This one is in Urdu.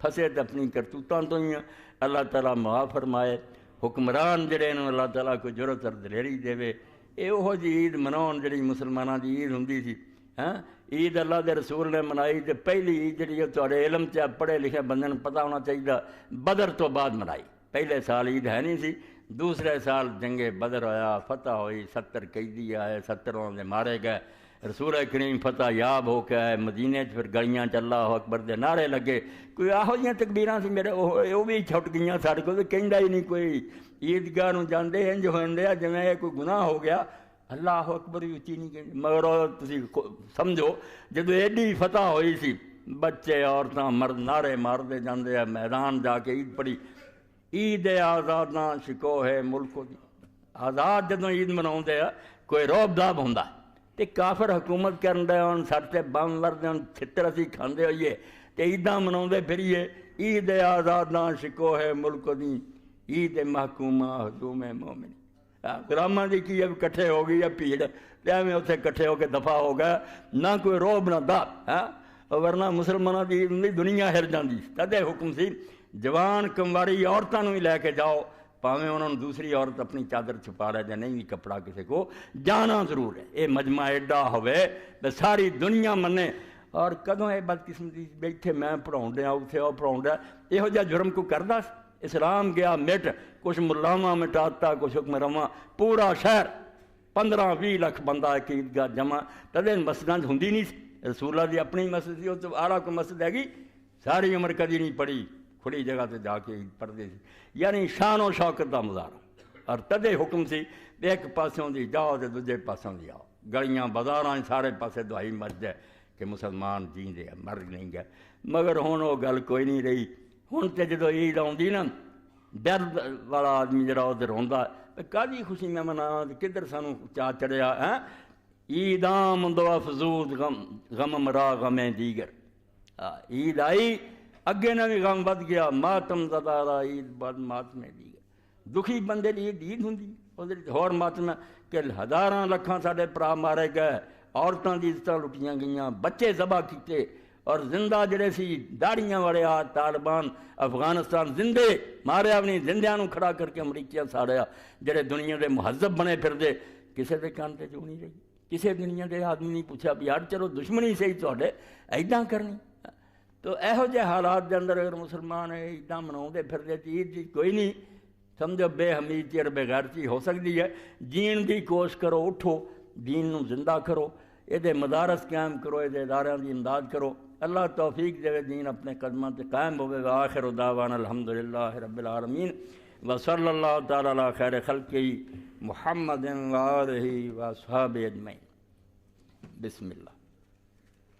پھسے تو اپنی کرتوتاں تو ہی اللہ تعالیٰ معاف فرمائے، حکمران جڑے انہوں اللہ تعالیٰ کو جرت اور دلیری دے۔ یہ وہ جی عید مناؤ جڑی مسلمانوں کی عید ہوں سی، ہاں عید اللہ دے رسول نے منائی، تو پہلی عید جڑی تھوڑے علم چ پڑھے لکھے بندے کو پتہ ہونا چاہیے بدر تو بعد منائی۔ پہلے سال عید ہے نہیں سی، دوسرے سال جنگ بدر ہویا، فتح ہوئی، 70 قیدی آئے، 70 انہوں نے مارے گئے، رسول کریم فتح یاب ہو کے آئے مدینے پھر گلیاں چ اللہ اکبر دے نعرے لگے۔ کوئی یہو جہاں تکبیراں سی میرے وہ بھی چھٹ گئیاں سارے کو، کہندا ہی نہیں کوئی عیدگاہ نوں جاندے انج ہوندے آ جویں یہ کوئی گناہ ہو گیا، اللہ اکبر بھی اچھی نہیں کہندے۔ مگر تسی سمجھو جدو ایڈی فتح ہوئی سی، بچے عورتاں مرد نعرے ماردے جاندے آ، میدان جا کے عید پڑھی، عید آزاداں شکو ہے ملک دی۔ آزاد جدوں عید مناؤندے آ کوئی روب داب ہوندا تے کافر حکومت کرن دے ہون، سر تے بم وردے ہون، چھتر اسی کھاندے ہوئیے تے عیداں مناؤندے پھریے، عید آزاداں شکو ہے ملک دی، عید محکومہ ہجوم مومن۔ غلاماں دی کی اب کٹھے ہو گئی اب بھیڑ تے ایویں اتنے کٹھے ہو کے دفاع ہو گیا، نہ کوئی روب نہ داب، ورنہ مسلمانوں دی دنیا ہر جاندی۔ تدے حکم سی جوان کمواری عورتوں بھی لے کے جاؤ، پاویں انہوں نے دوسری عورت اپنی چادر چھپا رہے جائے، نہیں بھی کپڑا کسی کو جانا ضرور ہے۔ یہ مجمع ایڈا ہوئے تو ساری دنیا منے۔ اور کدوں یہ بدقسمتی بیٹھے میں پڑھاؤں دیا اتنے وہ پڑھاؤں دیا، یہو جہا جرم کو کردا اسلام گیا مٹ، کچھ ملاواں مٹاتا، کچھ حکمراں، پورا شہر 15-20 لاکھ بندہ ایک عیدگاہ جمع، تدے مسجداں ہوندی نہیں سی۔ رسول اللہ دی اپنی مسجد سی، تو آلہ کو مسجد ہے گی، ساری عمر کدی نہیں پڑھی، کھلی جگہ تے جا کے عید پڑھتے سی، یعنی شان و شوکت دا مظاہرہ۔ اور تدے حکم سی ایک پاسوں دی جاؤ تے دوجے پاسوں دی آؤ، گلیاں بازاراں سارے پاسے دعائی مسجد ہے کہ مسلمان جیندے ہیں، مر نہیں گئے۔ مگر ہن وہ گل کوئی نہیں رہی۔ ہن تے جدو عید آؤندی نا، درد والا آدمی جڑا ادھر روندا کدی خوشی میں مناواں کدھر سانوں چا چڑھیا ہے، عید آمد و افزود غم مرا غم دیگر۔ عید آئی اگے نہ بھی غم ود گیا، ماتم زدارا عید بعد ماتم دیگر۔ دکھی بندے لی عید ہوندی، ہور ماتم کہ ہزاراں لکھاں ساڈے پرا مارے گئے، عورتاں دی عزتاں لٹیاں گئیاں، بچے ذبح کیتے، اور زندہ جڑے سی داڑیاں والے طالبان افغانستان زندے ماریا اپنی زندیاں نوں کھڑا کر کے امریکیاں ساڑیا، جڑے دنیا دے مہذب بنے پھر دے، کسے دے کان تے جو نہیں رہی، کسے دنیا دے آدمی نہیں پوچھا بھی یار چلو دشمنی صحیح تواڈے ایداں کرنی۔ تو ایہو جے حالات دے اندر اگر مسلمان عیداں مناؤندے پھردے تے عید دی کوئی نہیں سمجھو بے حمیتی اور بے غیرتی ہو سکتی ہے۔ جین دی کوشش کرو، اٹھو، دین نو زندہ کرو، یہ مدارس قائم کرو، یہ اداروں دی امداد کرو، اللہ توفیق دے دین اپنے قدموں تے قائم ہوئے گا۔ آخر دعوانا الحمدللہ رب العالمین وصلی اللہ تعالی علی خیر خلقہ محمد وآلہ وصحبہ اجمعین۔ بسم اللہ۔